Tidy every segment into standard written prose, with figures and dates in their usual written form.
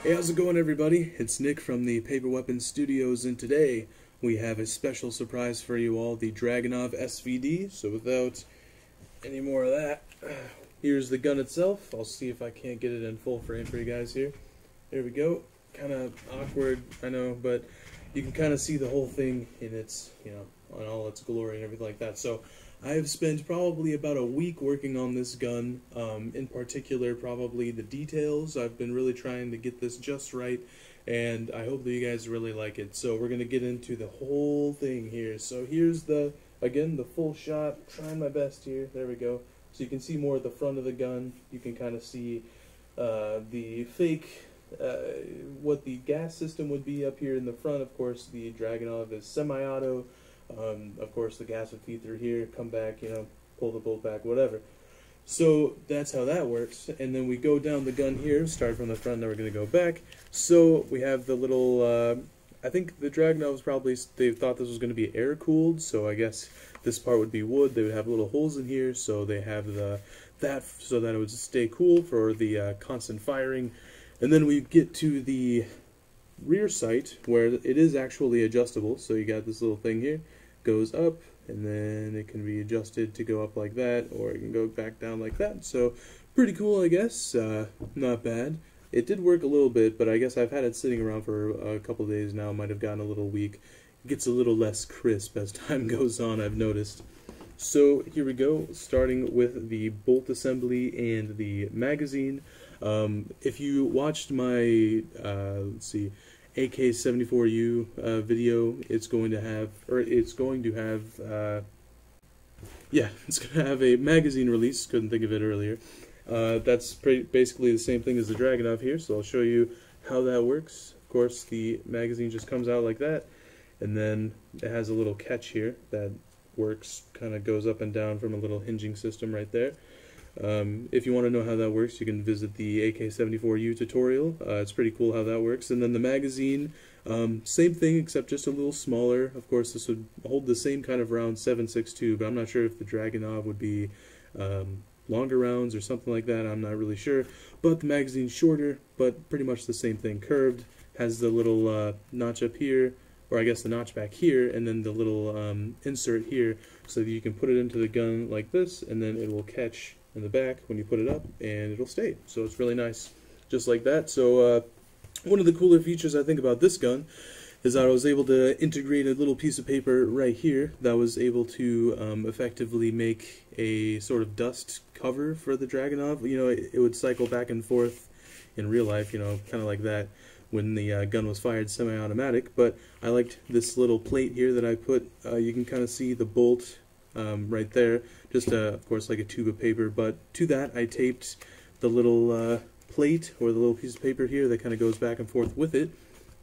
Hey, how's it going, everybody? It's Nick from the Paper Weapons Studios, and today we have a special surprise for you all, the Dragunov SVD. So without any more of that, here's the gun itself. I'll see if I can't get it in full frame for you guys here. There we go. Kind of awkward, I know, but you can kind of see the whole thing in its, on all its glory and everything like that. So I have spent probably about a week working on this gun, in particular probably the details. I've been really trying to get this just right, and I hope that you guys really like it. So we're going to get into the whole thing here. So here's again, the full shot. Trying my best here. There we go. So you can see more at the front of the gun. You can kind of see the fake, what the gas system would be up here in the front. Of course, the Dragunov is semi-auto. Of course, the gas would feed through here, come back, pull the bolt back, whatever. So that's how that works. And then we go down the gun here, start from the front, now we're going to go back. So we have the little, I think the Dragunovs probably, they thought this was going to be air-cooled, so I guess this part would be wood. They would have little holes in here, so they have that so that it would stay cool for the constant firing. And then we get to the rear sight where it is actually adjustable. So you got this little thing here, goes up, and then it can be adjusted to go up like that, or it can go back down like that. So pretty cool, I guess. Not bad. It did work a little bit, but I guess I've had it sitting around for a couple of days now. Might have gotten a little weak. It gets a little less crisp as time goes on, I've noticed. So here we go, starting with the bolt assembly and the magazine. If you watched my, let's see, AK-74U video, it's going to have a magazine release. Couldn't think of it earlier. That's basically the same thing as the Dragunov here, so I'll show you how that works. Of course, the magazine just comes out like that, and then it has a little catch here that works, kind of goes up and down from a little hinging system right there. If you want to know how that works, you can visit the AK-74U tutorial. It's pretty cool how that works. And then the magazine, same thing except just a little smaller. Of course, this would hold the same kind of round 7.62, but I'm not sure if the Dragunov would be longer rounds or something like that. I'm not really sure. But the magazine's shorter, but pretty much the same thing. Curved, has the little notch up here, or I guess the notch back here, and then the little insert here, so that you can put it into the gun like this, and then it will catch in the back when you put it up, and it'll stay. So it's really nice, just like that. So one of the cooler features I think about this gun is that I was able to integrate a little piece of paper right here that was able to effectively make a sort of dust cover for the Dragunov. It would cycle back and forth in real life, kind of like that when the gun was fired semi-automatic. But I liked this little plate here that I put. You can kind of see the bolt right there, just of course like a tube of paper, but to that I taped the little plate, or the little piece of paper here that kind of goes back and forth with it.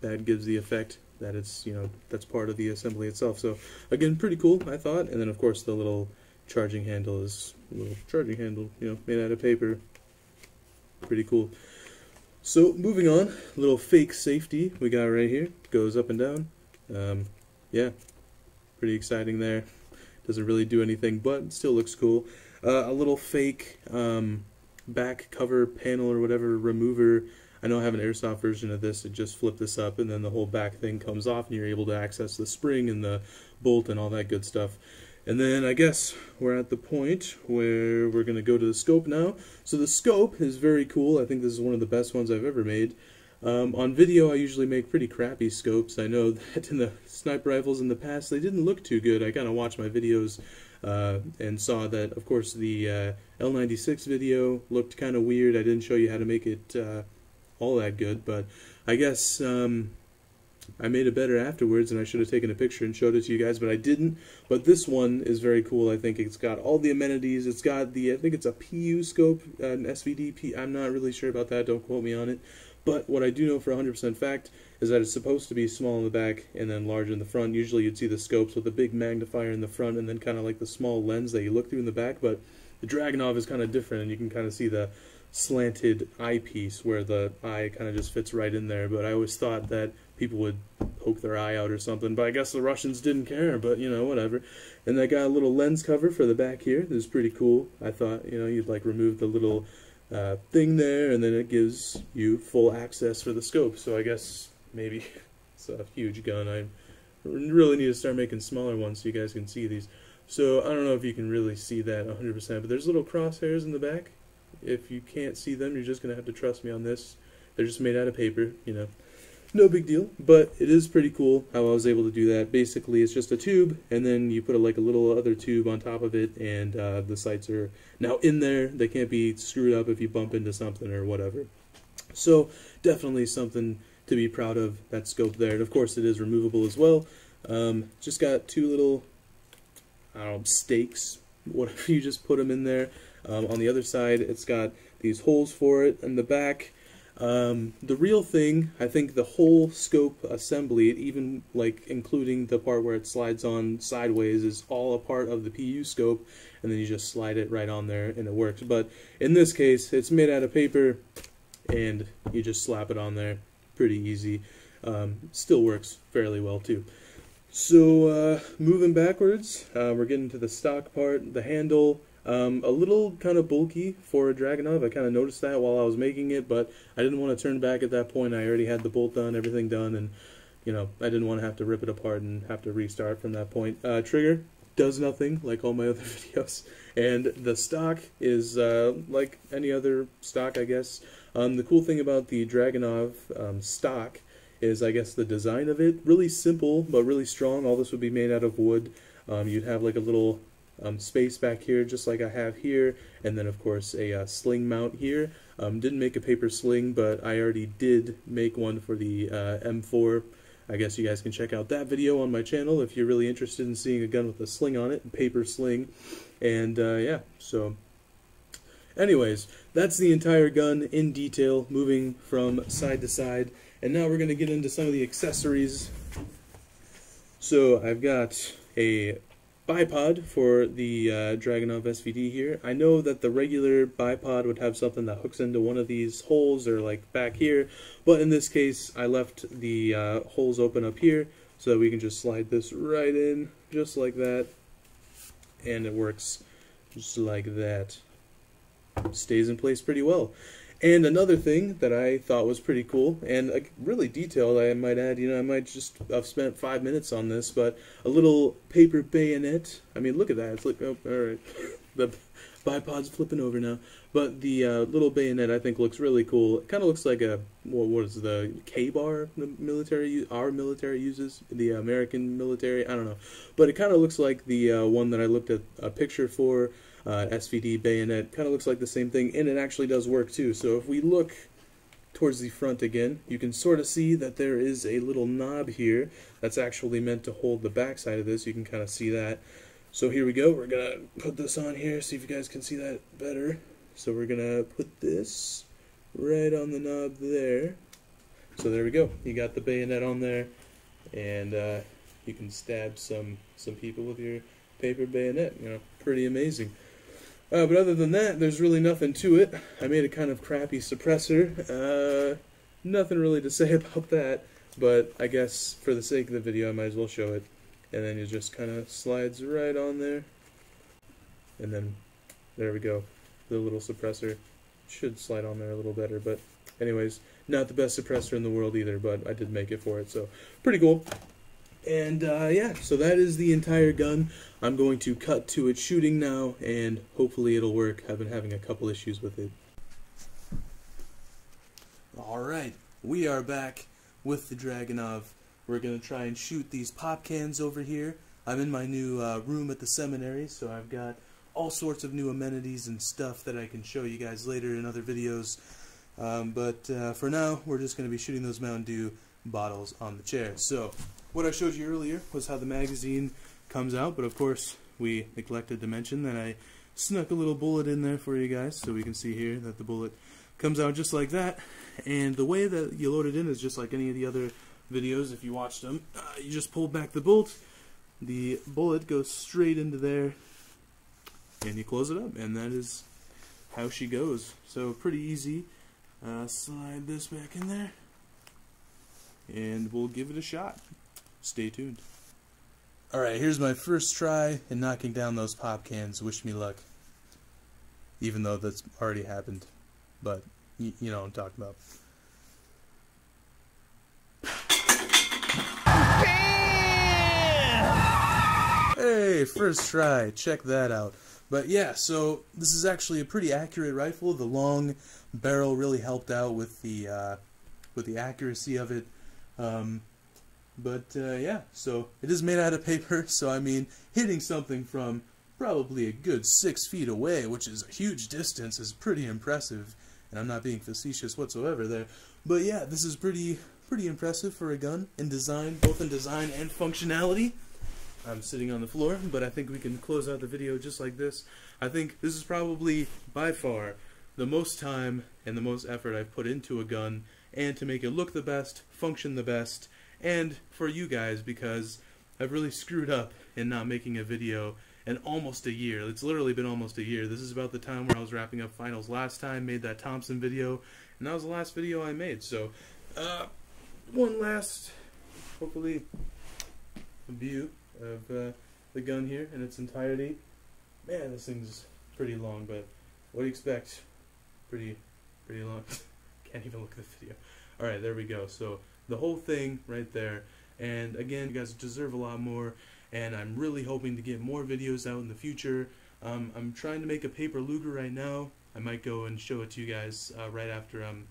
That gives the effect that it's, that's part of the assembly itself. So again, pretty cool, I thought. And then of course the little charging handle is a little charging handle, made out of paper. Pretty cool. So moving on, a little fake safety we got right here, goes up and down. Yeah, pretty exciting there. Doesn't really do anything, but it still looks cool. A little fake back cover panel or whatever remover. I know I have an airsoft version of this. It just flip this up, and then the whole back thing comes off, and you're able to access the spring and the bolt and all that good stuff. And then I guess we're at the point where we're going to go to the scope now. So the scope is very cool. I think this is one of the best ones I've ever made. On video, I usually make pretty crappy scopes. I know that in the sniper rifles in the past, they didn't look too good. I kind of watched my videos and saw that, of course, the L96 video looked kind of weird. I didn't show you how to make it all that good, but I guess I made it better afterwards, and I should have taken a picture and showed it to you guys, but I didn't. But this one is very cool. I think it's got all the amenities. It's got I think it's a PU scope, an SVD. I'm not really sure about that. Don't quote me on it. But what I do know for 100% fact is that it's supposed to be small in the back and then large in the front. Usually you'd see the scopes with a big magnifier in the front and then kind of like the small lens that you look through in the back. But the Dragunov is kind of different, and you can kind of see the slanted eyepiece where the eye kind of just fits right in there. But I always thought that people would poke their eye out or something, but I guess the Russians didn't care, but whatever. And I got a little lens cover for the back here. This is pretty cool. I thought, you'd like remove the little thing there, and then it gives you full access for the scope. So I guess maybe it's a huge gun. I really need to start making smaller ones so you guys can see these. So I don't know if you can really see that 100%, but there's little crosshairs in the back. If you can't see them, you're just going to have to trust me on this. They're just made out of paper, you know. No big deal, but it is pretty cool how I was able to do that. Basically, it's just a tube, and then you put like a little other tube on top of it, and the sights are now in there. They can't be screwed up if you bump into something or whatever. So definitely something to be proud of, that scope there. And of course, it is removable as well. Just got two little, I don't know, stakes, whatever, you just put them in there. On the other side, it's got these holes for it in the back. The real thing, I think the whole scope assembly, even like including the part where it slides on sideways, is all a part of the PU scope, and then you just slide it right on there and it works. But in this case, it's made out of paper and you just slap it on there. Pretty easy. Still works fairly well too. So moving backwards, we're getting to the stock part, the handle. A little kind of bulky for a Dragunov. I kind of noticed that while I was making it, but I didn't want to turn back at that point. I already had the bolt done, everything done, and you know, I didn't want to have to rip it apart and have to restart from that point. Trigger does nothing like all my other videos, and the stock is like any other stock, I guess. The cool thing about the Dragunov stock is, I guess, the design of it. Really simple, but really strong. All this would be made out of wood. You'd have like a little space back here, just like I have here, and then of course a sling mount here. Didn't make a paper sling, but I already did make one for the M4. I guess you guys can check out that video on my channel if you're really interested in seeing a gun with a sling on it, paper sling. And yeah, so anyways, that's the entire gun in detail, moving from side to side. And now we're going to get into some of the accessories. So I've got a bipod for the Dragunov SVD here. I know that the regular bipod would have something that hooks into one of these holes or like back here, but in this case I left the holes open up here so that we can just slide this right in just like that, and it works just like that. Stays in place pretty well. And another thing that I thought was pretty cool, and really detailed, I might add, you know, I might just have spent 5 minutes on this, but a little paper bayonet. I mean, look at that. It's like, oh, alright, the bipod's flipping over now. But the little bayonet, I think, looks really cool. It kind of looks like a, what is the K-bar the military, our military uses, the American military, I don't know. But it kind of looks like the one that I looked at a picture for, SVD bayonet. Kind of looks like the same thing, and it actually does work too. So if we look towards the front again, you can sort of see that there is a little knob here that's actually meant to hold the back side of this. You can kind of see that. So here we go. We're gonna put this on here, see if you guys can see that better. So we're gonna put this right on the knob there. So there we go. You got the bayonet on there, and you can stab some people with your paper bayonet. You know, pretty amazing. But other than that, there's really nothing to it. I made a kind of crappy suppressor. Nothing really to say about that, but I guess for the sake of the video, I might as well show it. And then it just kind of slides right on there. And then, there we go. The little suppressor should slide on there a little better, but anyways, not the best suppressor in the world either, but I did make it for it, so pretty cool. And yeah, so that is the entire gun. I'm going to cut to it shooting now, and hopefully it'll work. I've been having a couple issues with it. Alright, we are back with the Dragunov. We're going to try and shoot these pop cans over here. I'm in my new room at the seminary, so I've got all sorts of new amenities and stuff that I can show you guys later in other videos. But for now, we're just going to be shooting those Mountain Dew bottles on the chair. So, what I showed you earlier was how the magazine comes out, but of course we neglected to mention that I snuck a little bullet in there for you guys, so we can see here that the bullet comes out just like that. And the way that you load it in is just like any of the other videos if you watched them. You just pull back the bolt, the bullet goes straight into there, and you close it up, and that is how she goes. So pretty easy. Slide this back in there, and we'll give it a shot. Stay tuned. Alright, here's my first try in knocking down those pop cans. Wish me luck. Even though that's already happened. but you know what I'm talking about. Hey, first try, check that out. But yeah, so this is actually a pretty accurate rifle. The long barrel really helped out with the accuracy of it. Yeah, so it is made out of paper, so I mean, hitting something from probably a good 6 feet away, which is a huge distance, is pretty impressive. And I'm not being facetious whatsoever there. But yeah, this is pretty impressive for a gun in design, both in design and functionality. I'm sitting on the floor, but I think we can close out the video just like this. I think this is probably, by far, the most time and the most effort I've put into a gun, and to make it look the best, function the best, and for you guys, because I've really screwed up in not making a video in almost a year. It's literally been almost a year. This is about the time where I was wrapping up finals last time, made that Thompson video, and that was the last video I made. So, one last, hopefully, view of the gun here in its entirety. Man, this thing's pretty long, but what do you expect? Pretty long. Can't even look at the video. Alright, there we go. So the whole thing right there. And again, you guys deserve a lot more, and I'm really hoping to get more videos out in the future. I'm trying to make a paper Luger right now. I might go and show it to you guys right after I'm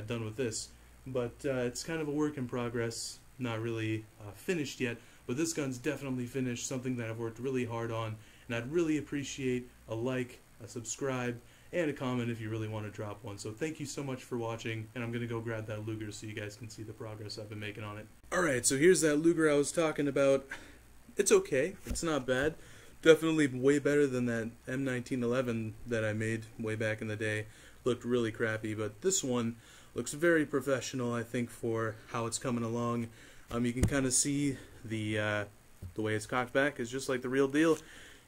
done with this. But it's kind of a work in progress, not really finished yet. But this gun's definitely finished, something that I've worked really hard on, and I'd really appreciate a like, a subscribe, and a comment if you really want to drop one. So thank you so much for watching, and I'm going to go grab that Luger so you guys can see the progress I've been making on it. Alright, so here's that Luger I was talking about. It's okay, it's not bad. Definitely way better than that M1911 that I made way back in the day. Looked really crappy, but this one looks very professional, I think, for how it's coming along. You can kind of see the way it's cocked back is just like the real deal.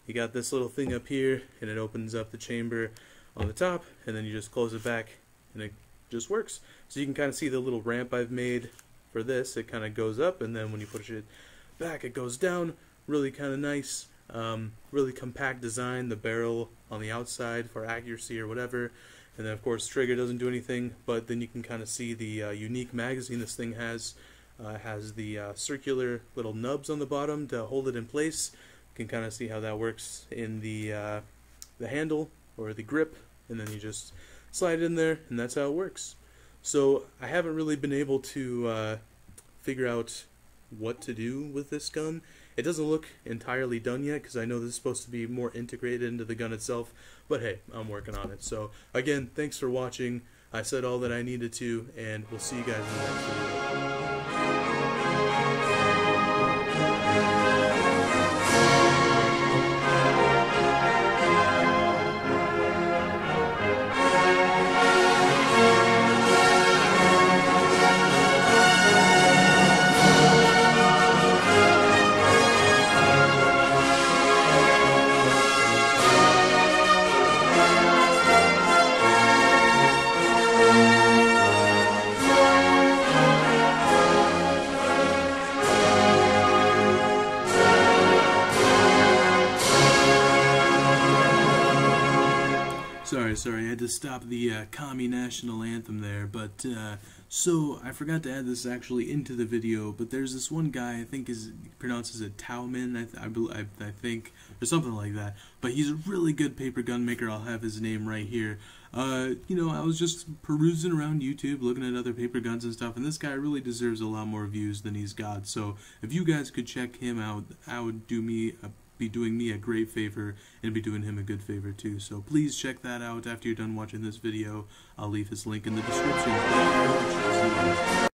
You got this little thing up here, and it opens up the chamber on the top, and then you just close it back, and it just works. So you can kind of see the little ramp I've made for this. It kind of goes up, and then when you push it back, it goes down. Really kind of nice, really compact design. The barrel on the outside for accuracy or whatever. And then, of course, trigger doesn't do anything, but then you can kind of see the unique magazine this thing has. Has the circular little nubs on the bottom to hold it in place. You can kind of see how that works in the handle or the grip, and then you just slide it in there, and that's how it works. So I haven't really been able to figure out what to do with this gun. It doesn't look entirely done yet, because I know this is supposed to be more integrated into the gun itself, but hey, I'm working on it. So again, thanks for watching. I said all that I needed to, and we'll see you guys in the next video. Sorry, I had to stop the commie national anthem there, but so I forgot to add this actually into the video, but there's this one guy, I think pronounces it Tauman, I think, or something like that, but he's a really good paper gun maker. I'll have his name right here. You know, I was just perusing around YouTube, looking at other paper guns and stuff, and this guy really deserves a lot more views than he's got, so if you guys could check him out, I would be doing me a great favor and be doing him a good favor too. So please check that out after you're done watching this video. I'll leave his link in the description. Thank you very much.